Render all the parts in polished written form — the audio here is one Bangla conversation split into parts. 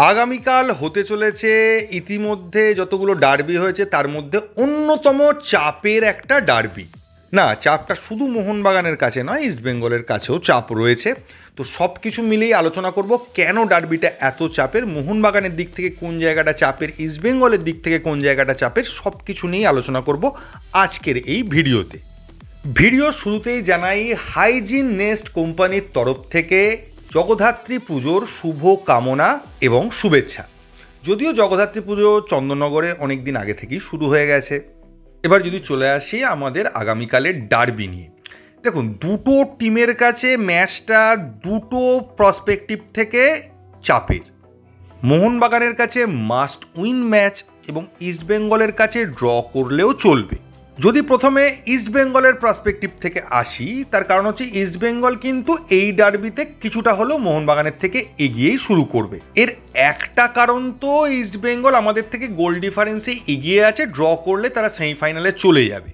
আগামীকাল হতে চলেছে ইতিমধ্যে যতগুলো ডার্বি হয়েছে তার মধ্যে অন্যতম চাপের একটা ডার্বি। না, চাপটা শুধু মোহনবাগানের কাছে নয়, ইস্টবেঙ্গলের কাছেও চাপ রয়েছে। তো সব কিছু মিলেই আলোচনা করব কেন ডার্বিটা এত চাপের, মোহনবাগানের দিক থেকে কোন জায়গাটা চাপের, ইস্টবেঙ্গলের দিক থেকে কোন জায়গাটা চাপের, সব কিছু নিয়েই আলোচনা করব আজকের এই ভিডিওতে। ভিডিও শুরুতেই জানাই হাইজিন নেস্ট কোম্পানির তরফ থেকে জগদ্ধাত্রী পুজোর শুভ কামনা এবং শুভেচ্ছা। যদিও জগদ্ধাত্রী পুজো চন্দননগরে অনেক দিন আগে থেকেই শুরু হয়ে গেছে। এবার যদি চলে আসি আমাদের আগামীকালের ডার্বি নিয়ে, দেখুন দুটো টিমের কাছে ম্যাচটা দুটো প্রসপেক্টিভ থেকে চাপের। মোহনবাগানের কাছে মাস্ট উইন ম্যাচ এবং ইস্টবেঙ্গলের কাছে ড্র করলেও চলবে। যদি প্রথমে ইস্টবেঙ্গলের পার্সপেক্টিভ থেকে আসি, তার কারণ হচ্ছে ইস্টবেঙ্গল কিন্তু এই ডার্বিতে কিছুটা হলেও মোহনবাগানের থেকে এগিয়েই শুরু করবে। এর একটা কারণ তো ইস্টবেঙ্গল আমাদের থেকে গোল ডিফারেন্সে এগিয়ে আছে, ড্র করলে তারা সেমিফাইনালে চলে যাবে।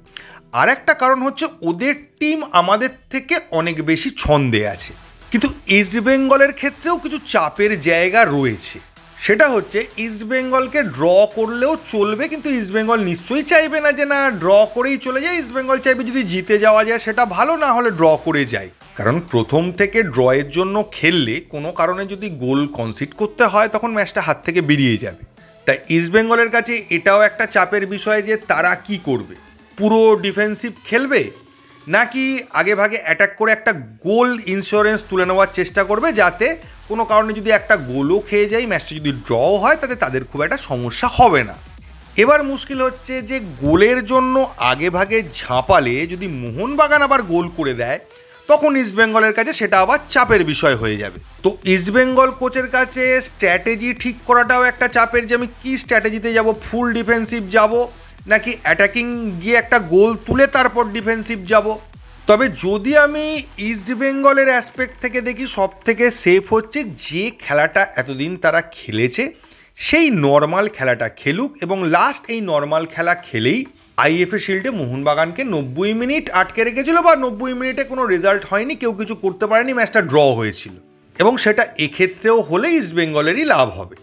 আর একটা কারণ হচ্ছে ওদের টিম আমাদের থেকে অনেক বেশি ছন্দে আছে। কিন্তু ইস্টবেঙ্গলের ক্ষেত্রেও কিছু চাপের জায়গা রয়েছে। সেটা হচ্ছে ইস্টবেঙ্গলকে ড্র করলেও চলবে, কিন্তু ইস্টবেঙ্গল নিশ্চয়ই চাইবে না যে না ড্র করেই চলে যায়। ইস্টবেঙ্গল চাইবে যদি জিতে যাওয়া যায় সেটা ভালো, না হলে ড্র করে যায়। কারণ প্রথম থেকে ড্রয়ের জন্য খেললে কোনো কারণে যদি গোল কনসিড করতে হয় তখন ম্যাচটা হাত থেকে বেরিয়ে যাবে। তাই ইস্টবেঙ্গলের কাছে এটাও একটা চাপের বিষয় যে তারা কি করবে, পুরো ডিফেন্সিভ খেলবে নাকি আগে ভাগে অ্যাটাক করে একটা গোল ইন্স্যুরেন্স তুলে নেওয়ার চেষ্টা করবে, যাতে কোনো কারণে যদি একটা গোলও খেয়ে যায়, ম্যাচটা যদি ড্র হয় তাতে তাদের খুব একটা সমস্যা হবে না। এবার মুশকিল হচ্ছে যে গোলের জন্য আগে ভাগে ঝাঁপালে যদি মোহনবাগান আবার গোল করে দেয় তখন ইস্টবেঙ্গলের কাছে সেটা আবার চাপের বিষয় হয়ে যাবে। তো ইস্টবেঙ্গল কোচের কাছে স্ট্র্যাটেজি ঠিক করাটাও একটা চাপের, যে আমি কী স্ট্র্যাটেজিতে যাব, ফুল ডিফেন্সিভ যাব নাকি অ্যাটাকিং গিয়ে একটা গোল তুলে তারপর ডিফেন্সিভ যাব। তবে যদি আমি ইস্টবেঙ্গলের অ্যাসপেক্ট থেকে দেখি, সব থেকে সেফ হচ্ছে যে খেলাটা এতদিন তারা খেলেছে সেই নর্মাল খেলাটা খেলুক, এবং লাস্ট এই নর্মাল খেলা খেলেই আইএফএ শিল্ডে মোহনবাগানকে 90 মিনিট আটকে রেখেছিল, বা 90 মিনিটে কোনো রেজাল্ট হয়নি, কেউ কিছু করতে পারেনি, ম্যাচটা ড্র হয়েছিল, এবং সেটা এক্ষেত্রেও হলে ইস্টবেঙ্গলেরই লাভ হবে।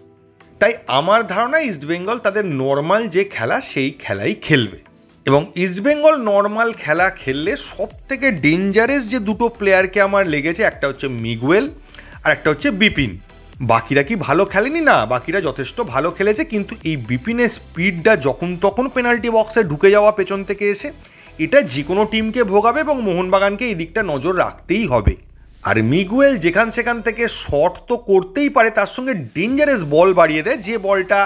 তাই আমার ধারণা ইস্টবেঙ্গল তাদের নর্মাল যে খেলা সেই খেলাই খেলবে। এবং ইস্টবেঙ্গল নর্মাল খেলা খেললে সব থেকে ডেঞ্জারাস যে দুটো প্লেয়ারকে আমার লেগেছে, একটা হচ্ছে মিগুয়েল আর একটা হচ্ছে বিপিন। বাকিরা কি ভালো খেলেনি? না, বাকিরা যথেষ্ট ভালো খেলেছে, কিন্তু এই বিপিনের স্পিডটা যখন তখন পেনাল্টি বক্সে ঢুকে যাওয়া পেছন থেকে এসে, এটা যে কোনো টিমকে ভোগাবে এবং মোহনবাগানকে এই দিকটা নজর রাখতেই হবে। আর মিগুয়েল যেখান সেখান থেকে শট তো করতেই পারে, তার সঙ্গে ডেঞ্জারাস বল বাড়িয়ে দেয়। যে বলটা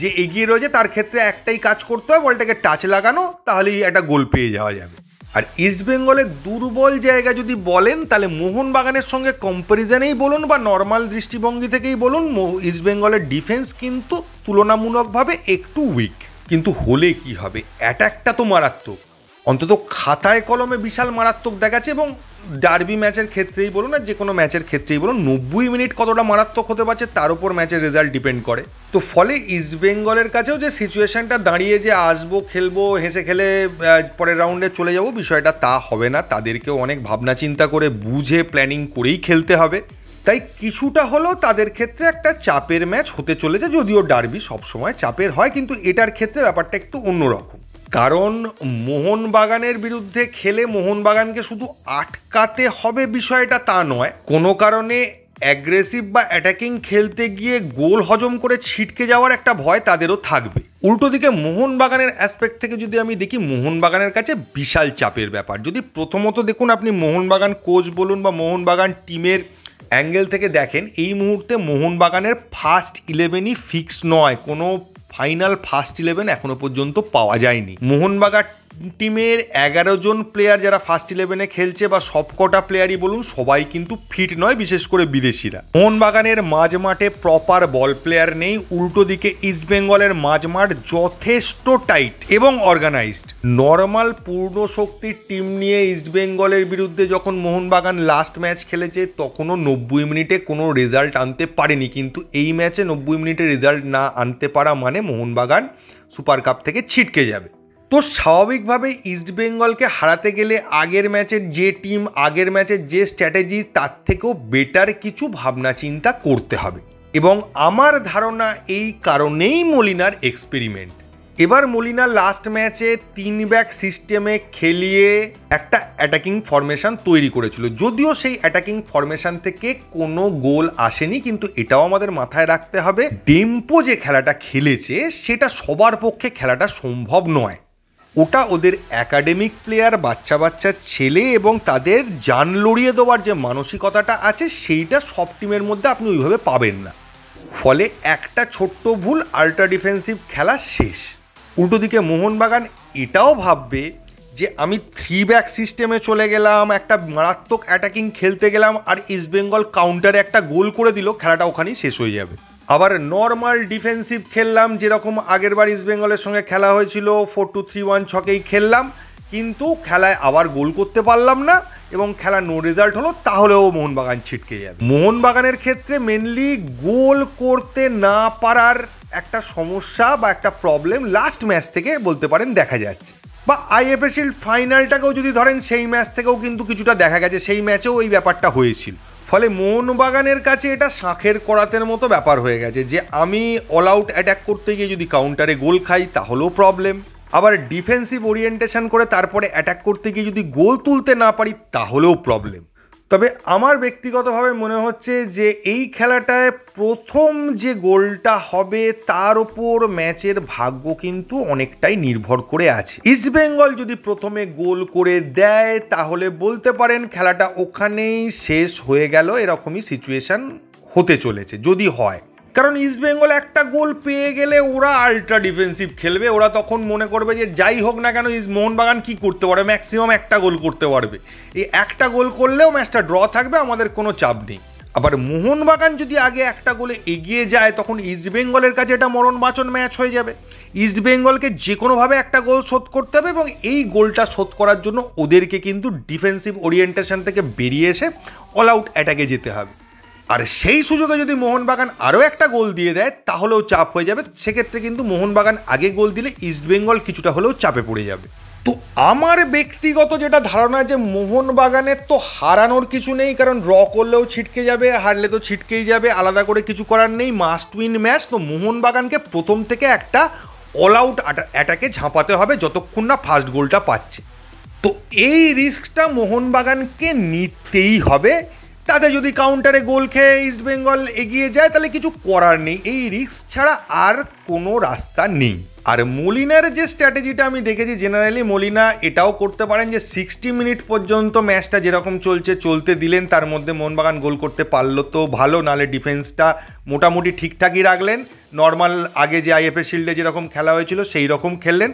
যে এগিয়ে রয়েছে তার ক্ষেত্রে একটাই কাজ করতে হয়, বলটাকে টাচ লাগানো, তাহলেই একটা গোল পেয়ে যাওয়া যাবে। আর ইস্টবেঙ্গলের দুর্বল জায়গা যদি বলেন, তাহলে মোহনবাগানের সঙ্গে কম্প্যারিজনেই বলুন বা নর্মাল দৃষ্টিভঙ্গি থেকেই বলুন, ইস্টবেঙ্গলের ডিফেন্স কিন্তু তুলনামূলকভাবে একটু উইক। কিন্তু হলে কি হবে, অ্যাটাকটা তো মারাত্মক, অন্তত খাতায় কলমে বিশাল মারাত্মক দেখাচ্ছে। এবং ডার্বি ম্যাচের ক্ষেত্রেই বলুন আর যে কোনো ম্যাচের ক্ষেত্রেই বলুন, 90 মিনিট কতটা মারাত্মক হতে পারছে তার উপর ম্যাচের রেজাল্ট ডিপেন্ড করে। তো ফলে ইস্টবেঙ্গলের কাছেও যে সিচুয়েশনটা দাঁড়িয়ে যে আসবো, খেলবো, হেসে খেলে পরের রাউন্ডে চলে যাব, বিষয়টা তা হবে না। তাদেরকেও অনেক ভাবনা চিন্তা করে বুঝে প্ল্যানিং করেই খেলতে হবে। তাই কিছুটা হলেও তাদের ক্ষেত্রে একটা চাপের ম্যাচ হতে চলেছে। যদিও ডার্বি সবসময় চাপের হয়, কিন্তু এটার ক্ষেত্রে ব্যাপারটা একটু অন্যরকম। কারণ মোহনবাগানের বিরুদ্ধে খেলে মোহনবাগানকে শুধু আটকাতে হবে বিষয়টা তা নয়, কোনো কারণে অ্যাগ্রেসিভ বা অ্যাটাকিং খেলতে গিয়ে গোল হজম করে ছিটকে যাওয়ার একটা ভয় তাদেরও থাকবে। উল্টো দিকে মোহনবাগানের অ্যাসপেক্ট থেকে যদি আমি দেখি, মোহনবাগানের কাছে বিশাল চাপের ব্যাপার। যদি প্রথমত দেখুন, আপনি মোহনবাগান কোচ বলুন বা মোহনবাগান টিমের অ্যাঙ্গেল থেকে দেখেন, এই মুহূর্তে মোহনবাগানের ফার্স্ট 11ই ফিক্সড নয়, কোনো ফাইনাল ফার্স্ট 11 এখনো পর্যন্ত পাওয়া যায়নি। মোহনবাগান টিমের 11 জন প্লেয়ার যারা ফার্স্ট 11-এ খেলছে, বা সবকটা প্লেয়ারই বলুন, সবাই কিন্তু ফিট নয়, বিশেষ করে বিদেশিরা। মোহনবাগানের মাঝমাঠে প্রপার বল প্লেয়ার নেই। উল্টো দিকে ইস্টবেঙ্গলের মাঝমাঠ যথেষ্ট টাইট এবং অর্গানাইজড। নর্মাল পূর্ণ শক্তির টিম নিয়ে ইস্টবেঙ্গলের বিরুদ্ধে যখন মোহনবাগান লাস্ট ম্যাচ খেলেছে, তখনও 90 মিনিটে কোনো রেজাল্ট আনতে পারেনি। কিন্তু এই ম্যাচে 90 মিনিটে রেজাল্ট না আনতে পারা মানে মোহনবাগান সুপার কাপ থেকে ছিটকে যাবে। তো স্বাভাবিকভাবে ইস্টবেঙ্গলকে হারাতে গেলে আগের ম্যাচের যে টিম, আগের ম্যাচের যে স্ট্র্যাটেজি, তার থেকেও বেটার কিছু ভাবনা চিন্তা করতে হবে। এবং আমার ধারণা এই কারণেই মলিনার এক্সপেরিমেন্ট। এবার মলিনা লাস্ট ম্যাচে 3 ব্যাক সিস্টেমে খেলিয়ে একটা অ্যাটাকিং ফরমেশন তৈরি করেছিল, যদিও সেই অ্যাটাকিং ফরমেশন থেকে কোনো গোল আসেনি, কিন্তু এটাও আমাদের মাথায় রাখতে হবে ডেম্পো যে খেলাটা খেলেছে সেটা সবার পক্ষে খেলাটা সম্ভব নয়। ওটা ওদের একাডেমিক প্লেয়ার, বাচ্চা বাচ্চা ছেলে, এবং তাদের জান লড়িয়ে দেওয়ার যে মানসিকতাটা আছে সেইটা সব টিমের মধ্যে আপনি ওইভাবে পাবেন না। ফলে একটা ছোট্ট ভুল, আল্ট্রা ডিফেন্সিভ খেলা শেষ। উল্টো দিকে মোহনবাগান এটাও ভাববে যে আমি 3 ব্যাক সিস্টেমে চলে গেলাম, একটা মারাত্মক অ্যাটাকিং খেলতে গেলাম, আর ইস্টবেঙ্গল কাউন্টারে একটা গোল করে দিল, খেলাটা ওখানেই শেষ হয়ে যাবে। আবার নর্মাল ডিফেন্সিভ খেললাম, যেরকম আগেরবার ইস্টবেঙ্গলের সঙ্গে খেলা হয়েছিল 4-2-3-1 ছকেই খেললাম, কিন্তু খেলায় আবার গোল করতে পারলাম না এবং খেলা নো রেজাল্ট হলো, তাহলেও মোহনবাগান ছিটকে যাবে। মোহনবাগানের ক্ষেত্রে মেনলি গোল করতে না পারার একটা সমস্যা বা একটা প্রবলেম লাস্ট ম্যাচ থেকে বলতে পারেন দেখা যাচ্ছে, বা আইএফএ শিল্ড ফাইনালটাকেও যদি ধরেন সেই ম্যাচ থেকেও কিন্তু কিছুটা দেখা গেছে, সেই ম্যাচেও এই ব্যাপারটা হয়েছিল। ফলে মোহনবাগানের কাছে এটা শাঁখের করাতের মতো ব্যাপার হয়ে গেছে যে আমি অল আউট অ্যাটাক করতে গিয়ে যদি কাউন্টারে গোল খাই তাহলেও প্রবলেম, আবার ডিফেন্সিভ ওরিয়েন্টেশন করে তারপরে অ্যাটাক করতে গিয়ে যদি গোল তুলতে না পারি তাহলেও প্রবলেম। তবে আমার ব্যক্তিগতভাবে মনে হচ্ছে যে এই খেলাটায় প্রথম যে গোলটা হবে তার ওপর ম্যাচের ভাগ্য কিন্তু অনেকটাই নির্ভর করে আছে। ইস্টবেঙ্গল যদি প্রথমে গোল করে দেয় তাহলে বলতে পারেন খেলাটা ওখানেই শেষ হয়ে গেল, এরকমই সিচুয়েশন হতে চলেছে যদি হয়। কারণ ইস্টবেঙ্গল একটা গোল পেয়ে গেলে ওরা আল্ট্রা ডিফেন্সিভ খেলবে, ওরা তখন মনে করবে যে যাই হোক না কেন মোহনবাগান কি করতে পারবে, ম্যাক্সিমাম একটা গোল করতে পারবে, এই একটা গোল করলেও ম্যাচটা ড্র থাকবে, আমাদের কোনো চাপ নেই। আবার মোহনবাগান যদি আগে একটা গোলে এগিয়ে যায় তখন ইস্টবেঙ্গলের কাছে এটা মরণ বাঁচন ম্যাচ হয়ে যাবে। ইস্টবেঙ্গলকে যে কোনোভাবে একটা গোল শোধ করতে হবে এবং এই গোলটা শোধ করার জন্য ওদেরকে কিন্তু ডিফেন্সিভ ওরিয়েন্টেশন থেকে বেরিয়ে এসে অল আউট অ্যাটাকে যেতে হবে। আর সেই সুযোগে যদি মোহনবাগান আরও একটা গোল দিয়ে দেয় তাহলেও চাপ হয়ে যাবে, সেক্ষেত্রে কিন্তু মোহনবাগান আগে গোল দিলে ইস্টবেঙ্গল কিছুটা হলেও চাপে পড়ে যাবে। তো আমার ব্যক্তিগত যেটা ধারণা যে মোহনবাগানের তো হারানোর কিছু নেই, কারণ ড্র করলেও ছিটকে যাবে, হারলে তো ছিটকেই যাবে, আলাদা করে কিছু করার নেই, মাস্ট উইন ম্যাচ। তো মোহনবাগানকে প্রথম থেকে একটা অল আউট অ্যাটাকে ঝাঁপাতে হবে যতক্ষণ না ফার্স্ট গোলটা পাচ্ছে। তো এই রিস্কটা মোহনবাগানকে নিতেই হবে। তাতে যদি কাউন্টারে গোল খেয়ে ইস্টবেঙ্গল এগিয়ে যায় তাহলে কিছু করার নেই, এই রিস্ক ছাড়া আর কোনো রাস্তা নেই। আর মলিনার যে স্ট্র্যাটেজিটা আমি দেখেছি, জেনারেলি মলিনা এটাও করতে পারেন যে 60 মিনিট পর্যন্ত ম্যাচটা যেরকম চলতে দিলেন, তার মধ্যে মোহনবাগান গোল করতে পারলো তো ভালো, নাহলে ডিফেন্সটা মোটামুটি ঠিকঠাকই রাখলেন, নর্মাল আগে যে আইএফএ শিল্ডে যেরকম খেলা হয়েছিল সেই রকম খেললেন।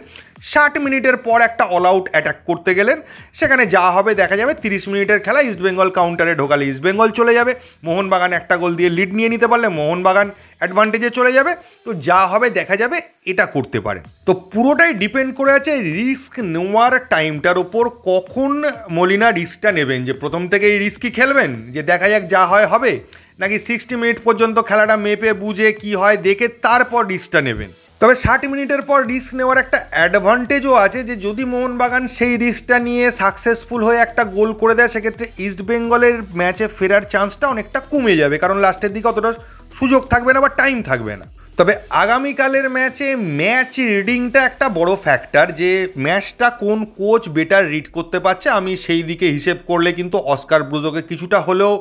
60 মিনিটের পর একটা অল আউট অ্যাটাক করতে গেলেন, সেখানে যা হবে দেখা যাবে। 30 মিনিটের খেলা ইস্টবেঙ্গল কাউন্টারে ঢোকালে ইস্টবেঙ্গল চলে যাবে, মোহনবাগান একটা গোল দিয়ে লিড নিয়ে নিতে পারলে মোহনবাগান অ্যাডভান্টেজে চলে যাবে। তো যা হবে দেখা যাবে, এটা করতে পারে। তো পুরোটাই ডিপেন্ড করে আছে রিস্ক নেওয়ার টাইমটার ওপর, কখন মলিনা রিস্কটা নেবেন, যে প্রথম থেকেই রিস্কই খেলবেন যে দেখা যাক যা হয় হবে, নাকি 60 মিনিট পর্যন্ত খেলাটা মেপে বুঝে কি হয় দেখে তারপর রিস্কটা নেবেন। তবে 60 মিনিটের পর রিস্ক নেওয়ার একটা অ্যাডভান্টেজও আছে যে যদি মোহনবাগান সেই রিস্কটা নিয়ে সাকসেসফুল হয়ে একটা গোল করে দেয়, সেক্ষেত্রে ইস্টবেঙ্গলের ম্যাচে ফেরার চান্সটা অনেকটা কমে যাবে, কারণ লাস্টের দিকে অতটা সুযোগ থাকবে না বা টাইম থাকবে না। তবে আগামীকালের ম্যাচে ম্যাচ রিডিংটা একটা বড় ফ্যাক্টর, যে ম্যাচটা কোন কোচ বেটার রিড করতে পারছে। আমি সেই দিকে হিসেব করলে কিন্তু অস্কার ব্রুজোকে কিছুটা হলেও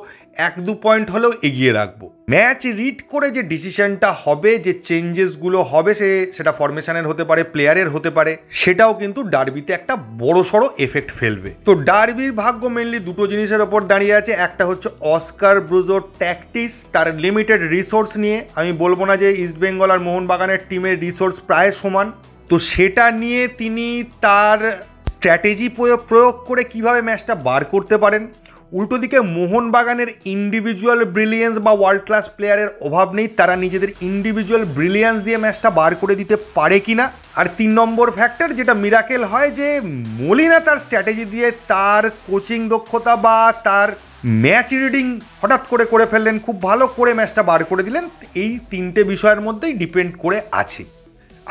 1-2 পয়েন্ট হলেও এগিয়ে রাখবো। ম্যাচ রিড করে যে ডিসিশনটা হবে, যে চেঞ্জেসগুলো হবে, সেটা ফরমেশনের হতে পারে, প্লেয়ারের হতে পারে, সেটাও কিন্তু ডার্বিতে একটা বড় সড়ো এফেক্ট ফেলবে। তো ডার্বির ভাগ্য মেনলি দুটো জিনিসের ওপর দাঁড়িয়ে আছে। একটা হচ্ছে অস্কার ব্রুজোর ট্যাকটিক্স, তার লিমিটেড রিসোর্স নিয়ে। আমি বলবো না যে ইস্টবেঙ্গল আর মোহনবাগানের টিমের রিসোর্স প্রায় সমান, তো সেটা নিয়ে তিনি তার স্ট্র্যাটেজি প্রয়োগ করে কিভাবে ম্যাচটা বার করতে পারেন। উল্টো দিকে মোহনবাগানের ইন্ডিভিজুয়াল ব্রিলিয়েন্স বা ওয়ার্ল্ড ক্লাস প্লেয়ারের অভাব নেই, তারা নিজেদের ইন্ডিভিজুয়াল ব্রিলিয়েন্স দিয়ে ম্যাচটা বার করে দিতে পারে কিনা। আর 3 নম্বর ফ্যাক্টর যেটা মিরাকেল হয়, যে মলিনা তার স্ট্র্যাটেজি দিয়ে তার কোচিং দক্ষতা বা তার ম্যাচ রিডিং হঠাৎ করে ফেললেন, খুব ভালো করে ম্যাচটা বার করে দিলেন। এই 3টে বিষয়ের মধ্যেই ডিপেন্ড করে আছে।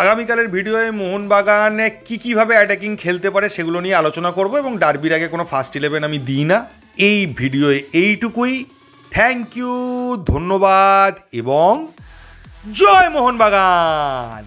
আগামীকালের ভিডিওয়ে মোহনবাগান কীভাবে অ্যাটাকিং খেলতে পারে সেগুলো নিয়ে আলোচনা করব, এবং ডার্বির আগে কোনো ফার্স্ট 11 আমি দিই না। এই ভিডিওয়ে এইটুকুই। থ্যাংক ইউ, ধন্যবাদ এবং জয় মোহনবাগান।